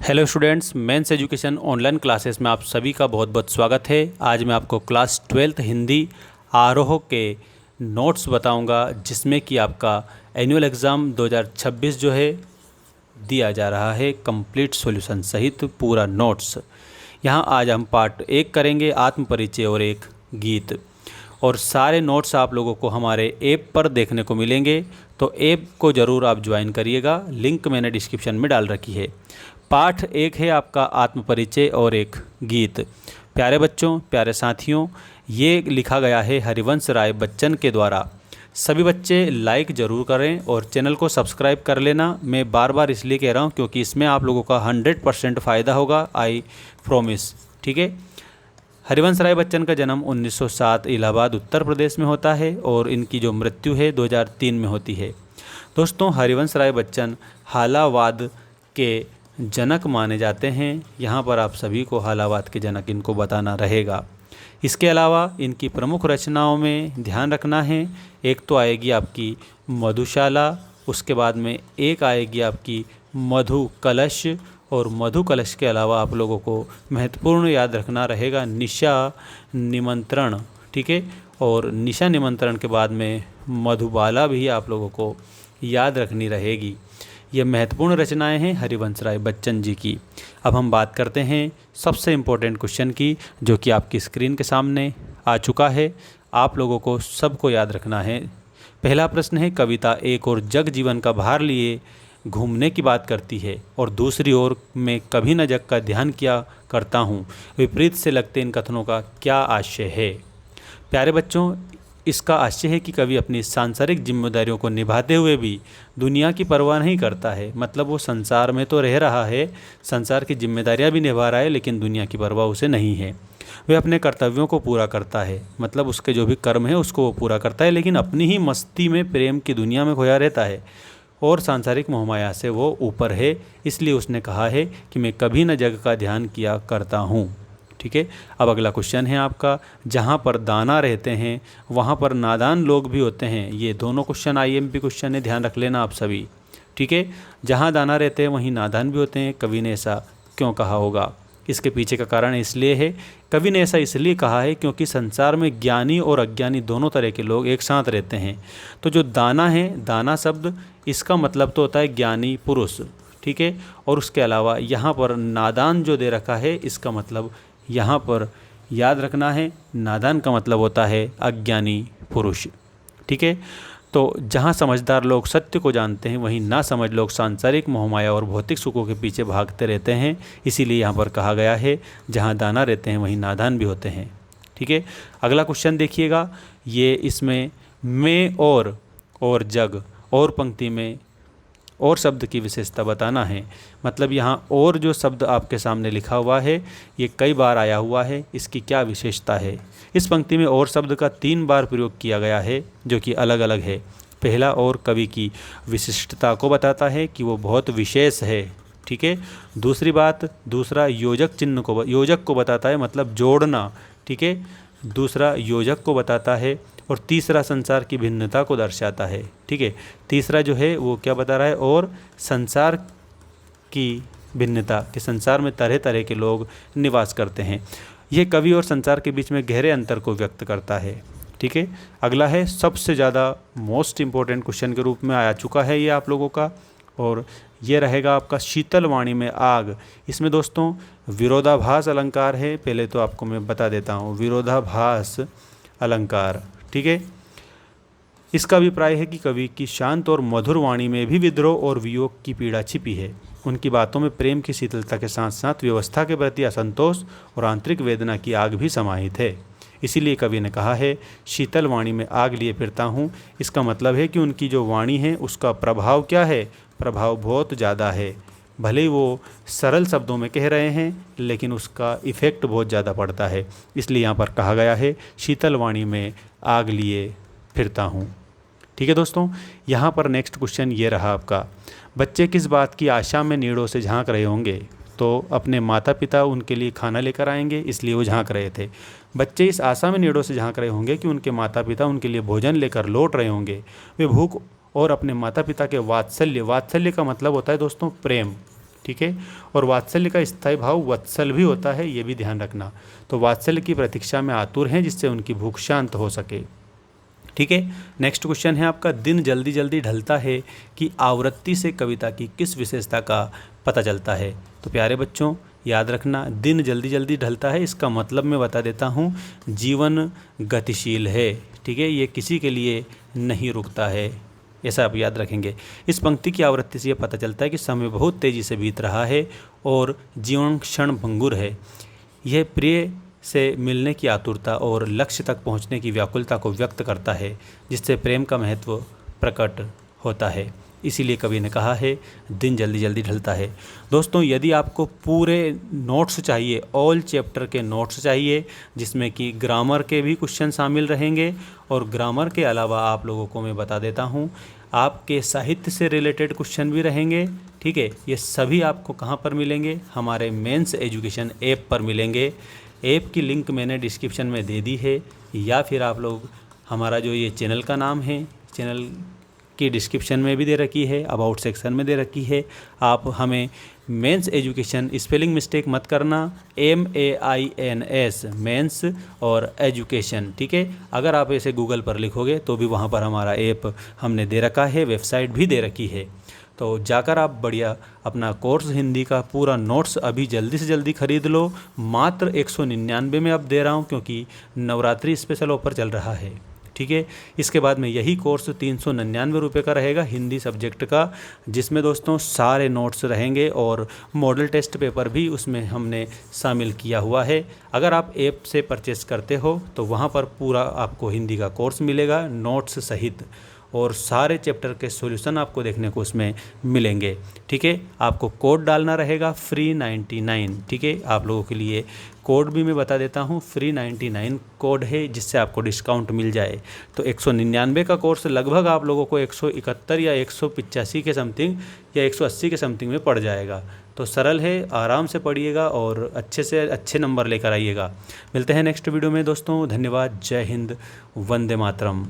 Hello students, mains education online classes में आप सभी का बहुत बहुत स्वागत है। आज मैं आपको क्लास 12th हिंदी आरोह के नोट्स बताऊंगा, जिसमें कि आपका एनुअल एग्ज़ाम 2026 जो है दिया जा रहा है कंप्लीट सॉल्यूशन सहित पूरा नोट्स। यहाँ आज हम पार्ट 1 करेंगे, आत्म परिचय और एक गीत। और सारे नोट्स आप लोगों को हमारे ऐप पर देखने को मिलेंगे, तो ऐप को ज़रूर आप ज्वाइन करिएगा। लिंक मैंने डिस्क्रिप्शन में डाल रखी है। पाठ 1 है आपका आत्म परिचय और एक गीत। प्यारे बच्चों, प्यारे साथियों, ये लिखा गया है हरिवंश राय बच्चन के द्वारा। सभी बच्चे लाइक ज़रूर करें और चैनल को सब्सक्राइब कर लेना। मैं बार बार इसलिए कह रहा हूँ क्योंकि इसमें आप लोगों का 100% फ़ायदा होगा, आई प्रॉमिस। ठीक है। हरिवंश राय बच्चन का जन्म 1907 इलाहाबाद उत्तर प्रदेश में होता है और इनकी जो मृत्यु है 2003 में होती है। दोस्तों, हरिवंश राय बच्चन हालावाद के जनक माने जाते हैं। यहाँ पर आप सभी को हालावाद के जनक इनको बताना रहेगा। इसके अलावा इनकी प्रमुख रचनाओं में ध्यान रखना है, एक तो आएगी आपकी मधुशाला, उसके बाद में एक आएगी आपकी मधु कलश, और मधु कलश के अलावा आप लोगों को महत्वपूर्ण याद रखना रहेगा निशा निमंत्रण। ठीक है। और निशा निमंत्रण के बाद में मधुबाला भी आप लोगों को याद रखनी रहेगी। ये महत्वपूर्ण रचनाएं हैं हरिवंश राय बच्चन जी की। अब हम बात करते हैं सबसे इम्पोर्टेंट क्वेश्चन की, जो कि आपकी स्क्रीन के सामने आ चुका है। आप लोगों को सबको याद रखना है। पहला प्रश्न है, कविता एक और जग जीवन का भार लिए घूमने की बात करती है और दूसरी ओर मैं कभी न जग का ध्यान किया करता हूँ, विपरीत से लगते इन कथनों का क्या आशय है। प्यारे बच्चों, इसका आशय है कि कवि अपनी सांसारिक जिम्मेदारियों को निभाते हुए भी दुनिया की परवाह नहीं करता है। मतलब वो संसार में तो रह रहा है, संसार की जिम्मेदारियां भी निभा रहा है, लेकिन दुनिया की परवाह उसे नहीं है। वह अपने कर्तव्यों को पूरा करता है, मतलब उसके जो भी कर्म है उसको वो पूरा करता है, लेकिन अपनी ही मस्ती में प्रेम की दुनिया में खोया रहता है और सांसारिक मोहमाया से वो ऊपर है। इसलिए उसने कहा है कि मैं कभी न जग का ध्यान किया करता हूँ। ठीक है। अब अगला क्वेश्चन है आपका, जहाँ पर दाना रहते हैं वहाँ पर नादान लोग भी होते हैं। ये दोनों क्वेश्चन आईएमपी क्वेश्चन है, ध्यान रख लेना आप सभी। ठीक है। जहाँ दाना रहते हैं वहीं नादान भी होते हैं। कवि ने ऐसा क्यों कहा होगा? इसके पीछे का कारण इसलिए है, कवि ने ऐसा इसलिए कहा है क्योंकि संसार में ज्ञानी और अज्ञानी दोनों तरह के लोग एक साथ रहते हैं। तो जो दाना है, दाना शब्द इसका मतलब तो होता है ज्ञानी पुरुष। ठीक है। और उसके अलावा यहाँ पर नादान जो दे रखा है, इसका मतलब यहाँ पर याद रखना है, नादान का मतलब होता है अज्ञानी पुरुष। ठीक है। तो जहाँ समझदार लोग सत्य को जानते हैं वहीं ना समझ लोग सांसारिक मोहमाया और भौतिक सुखों के पीछे भागते रहते हैं। इसीलिए यहाँ पर कहा गया है, जहाँ दाना रहते हैं वहीं नादान भी होते हैं। ठीक है। अगला क्वेश्चन देखिएगा, ये इसमें मैं और जग और पंक्ति में और शब्द की विशेषता बताना है। मतलब यहाँ और जो शब्द आपके सामने लिखा हुआ है ये कई बार आया हुआ है, इसकी क्या विशेषता है। इस पंक्ति में और शब्द का 3 बार प्रयोग किया गया है, जो कि अलग अलग है। पहला और कवि की विशिष्टता को बताता है कि वो बहुत विशेष है। ठीक है। दूसरी बात, दूसरा योजक को बताता है, मतलब जोड़ना। ठीक है। दूसरा योजक को बताता है और तीसरा संसार की भिन्नता को दर्शाता है। ठीक है। तीसरा जो है वो क्या बता रहा है, और संसार की भिन्नता, कि संसार में तरह तरह के लोग निवास करते हैं। ये कवि और संसार के बीच में गहरे अंतर को व्यक्त करता है। ठीक है। अगला है सबसे ज़्यादा मोस्ट इम्पोर्टेंट क्वेश्चन के रूप में आ चुका है ये आप लोगों का, और ये रहेगा आपका शीतल वाणी में आग। इसमें दोस्तों विरोधाभास अलंकार है। पहले तो आपको मैं बता देता हूँ, विरोधाभास अलंकार। ठीक है। इसका अभिप्राय है कि कवि की शांत और मधुर वाणी में भी विद्रोह और वियोग की पीड़ा छिपी है। उनकी बातों में प्रेम की शीतलता के साथ साथ व्यवस्था के प्रति असंतोष और आंतरिक वेदना की आग भी समाहित है। इसीलिए कवि ने कहा है, शीतल वाणी में आग लिए फिरता हूँ। इसका मतलब है कि उनकी जो वाणी है उसका प्रभाव क्या है, प्रभाव बहुत ज़्यादा है। भले ही वो सरल शब्दों में कह रहे हैं, लेकिन उसका इफ़ेक्ट बहुत ज़्यादा पड़ता है। इसलिए यहाँ पर कहा गया है, शीतल वाणी में आग लिए फिरता हूँ। ठीक है दोस्तों। यहाँ पर नेक्स्ट क्वेश्चन ये रहा आपका, बच्चे किस बात की आशा में नीड़ों से झांक रहे होंगे? तो अपने माता पिता उनके लिए खाना लेकर आएंगे, इसलिए वो झांक रहे थे। बच्चे इस आशा में नीड़ों से झांक रहे होंगे कि उनके माता पिता उनके लिए भोजन लेकर लौट रहे होंगे। वे भूख और अपने माता पिता के वात्सल्य का मतलब होता है दोस्तों प्रेम। ठीक है। और वात्सल्य का स्थायी भाव वत्सल भी होता है, ये भी ध्यान रखना। तो वात्सल्य की प्रतीक्षा में आतुर हैं जिससे उनकी भूख शांत हो सके, ठीक है। नेक्स्ट क्वेश्चन है आपका, दिन जल्दी जल्दी ढलता है कि आवृत्ति से कविता की किस विशेषता का पता चलता है। तो प्यारे बच्चों याद रखना, दिन जल्दी जल्दी ढलता है, इसका मतलब मैं बता देता हूँ, जीवन गतिशील है, ठीक है, ये किसी के लिए नहीं रुकता है, ऐसा आप याद रखेंगे। इस पंक्ति की आवृत्ति से ये पता चलता है कि समय बहुत तेज़ी से बीत रहा है और जीवन क्षण भंगुर है। यह प्रिय से मिलने की आतुरता और लक्ष्य तक पहुंचने की व्याकुलता को व्यक्त करता है, जिससे प्रेम का महत्व प्रकट होता है। इसीलिए कवि ने कहा है दिन जल्दी जल्दी ढलता है। दोस्तों यदि आपको पूरे नोट्स चाहिए, ऑल चैप्टर के नोट्स चाहिए, जिसमें कि ग्रामर के भी क्वेश्चन शामिल रहेंगे, और ग्रामर के अलावा आप लोगों को मैं बता देता हूँ आपके साहित्य से रिलेटेड क्वेश्चन भी रहेंगे, ठीक है। ये सभी आपको कहाँ पर मिलेंगे, हमारे मेंस एजुकेशन ऐप पर मिलेंगे। ऐप की लिंक मैंने डिस्क्रिप्शन में दे दी है, या फिर आप लोग हमारा जो ये चैनल का नाम है, चैनल की डिस्क्रिप्शन में भी दे रखी है, अबाउट सेक्शन में दे रखी है। आप हमें मेंस एजुकेशन, स्पेलिंग मिस्टेक मत करना, MAINS मेंस और एजुकेशन, ठीक है। अगर आप ऐसे गूगल पर लिखोगे तो भी वहाँ पर हमारा ऐप हमने दे रखा है, वेबसाइट भी दे रखी है। तो जाकर आप बढ़िया अपना कोर्स हिंदी का पूरा नोट्स अभी जल्दी से जल्दी ख़रीद लो। मात्र 199 में अब दे रहा हूँ, क्योंकि नवरात्रि स्पेशल ऑफर चल रहा है, ठीक है। इसके बाद में यही कोर्स 399 रुपये का रहेगा हिंदी सब्जेक्ट का, जिसमें दोस्तों सारे नोट्स रहेंगे और मॉडल टेस्ट पेपर भी उसमें हमने शामिल किया हुआ है। अगर आप ऐप से परचेस करते हो तो वहाँ पर पूरा आपको हिंदी का कोर्स मिलेगा नोट्स सहित, और सारे चैप्टर के सॉल्यूशन आपको देखने को उसमें मिलेंगे, ठीक है। आपको कोड डालना रहेगा फ्री 99, ठीक है। आप लोगों के लिए कोड भी मैं बता देता हूँ, फ्री 99 कोड है, जिससे आपको डिस्काउंट मिल जाए। तो 199 का कोर्स लगभग आप लोगों को 171 या 185 के समथिंग या 180 के समथिंग में पड़ जाएगा। तो सरल है, आराम से पढ़िएगा और अच्छे से अच्छे नंबर लेकर आइएगा। मिलते हैं नेक्स्ट वीडियो में दोस्तों, धन्यवाद, जय हिंद, वंदे मातरम।